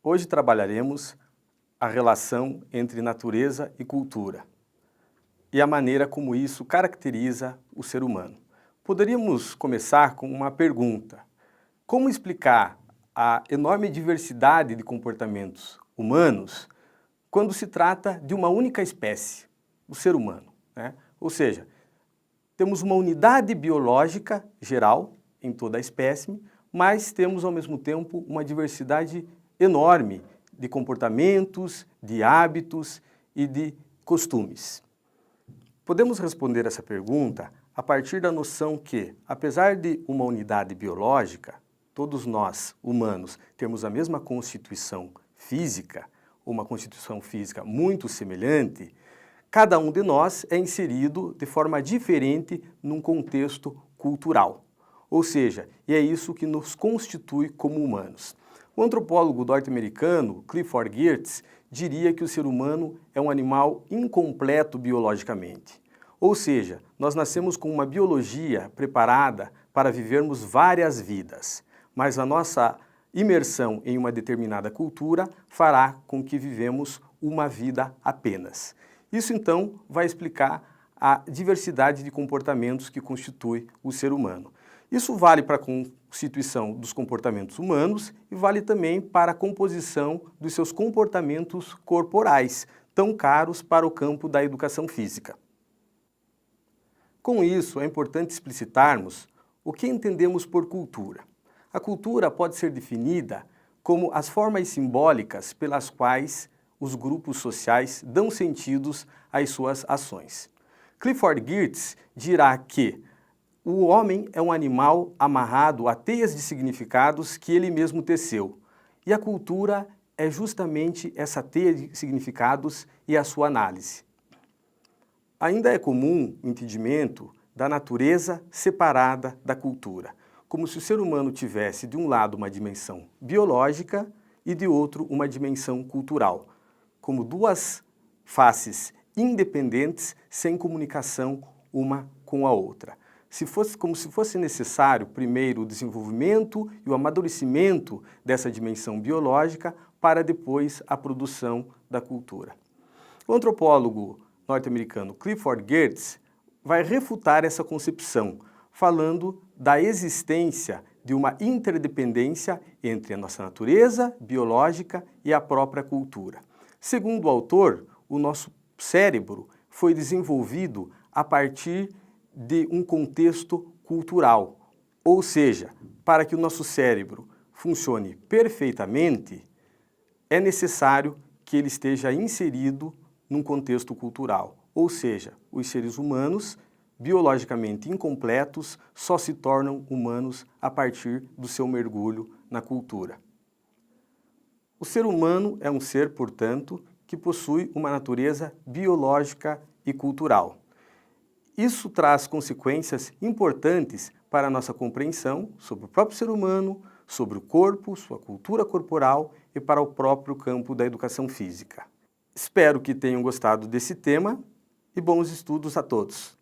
Hoje trabalharemos a relação entre natureza e cultura e a maneira como isso caracteriza o ser humano. Poderíamos começar com uma pergunta: como explicar a enorme diversidade de comportamentos humanos quando se trata de uma única espécie, o ser humano, né? Ou seja, temos uma unidade biológica geral em toda a espécie, mas temos ao mesmo tempo uma diversidade enorme de comportamentos, de hábitos e de costumes. Podemos responder essa pergunta a partir da noção que, apesar de uma unidade biológica, todos nós, humanos, temos a mesma constituição física, uma constituição física muito semelhante, cada um de nós é inserido de forma diferente num contexto cultural. Ou seja, é isso que nos constitui como humanos. O antropólogo norte-americano Clifford Geertz diria que o ser humano é um animal incompleto biologicamente. Ou seja, nós nascemos com uma biologia preparada para vivermos várias vidas, mas a nossa imersão em uma determinada cultura fará com que vivemos uma vida apenas. Isso então vai explicar a diversidade de comportamentos que constitui o ser humano. Isso vale para a constituição dos comportamentos humanos e vale também para a composição dos seus comportamentos corporais, tão caros para o campo da educação física. Com isso, é importante explicitarmos o que entendemos por cultura. A cultura pode ser definida como as formas simbólicas pelas quais os grupos sociais dão sentidos às suas ações. Clifford Geertz dirá que o homem é um animal amarrado a teias de significados que ele mesmo teceu, e a cultura é justamente essa teia de significados e a sua análise. Ainda é comum o entendimento da natureza separada da cultura, como se o ser humano tivesse de um lado uma dimensão biológica e de outro uma dimensão cultural, como duas faces independentes sem comunicação uma com a outra. Como se fosse necessário primeiro o desenvolvimento e o amadurecimento dessa dimensão biológica para depois a produção da cultura. O antropólogo norte-americano Clifford Geertz vai refutar essa concepção, falando da existência de uma interdependência entre a nossa natureza biológica e a própria cultura. Segundo o autor, o nosso cérebro foi desenvolvido a partir de um contexto cultural, ou seja, para que o nosso cérebro funcione perfeitamente, é necessário que ele esteja inserido num contexto cultural, ou seja, os seres humanos, biologicamente incompletos, só se tornam humanos a partir do seu mergulho na cultura. O ser humano é um ser, portanto, que possui uma natureza biológica e cultural. Isso traz consequências importantes para a nossa compreensão sobre o próprio ser humano, sobre o corpo, sua cultura corporal e para o próprio campo da educação física. Espero que tenham gostado desse tema e bons estudos a todos!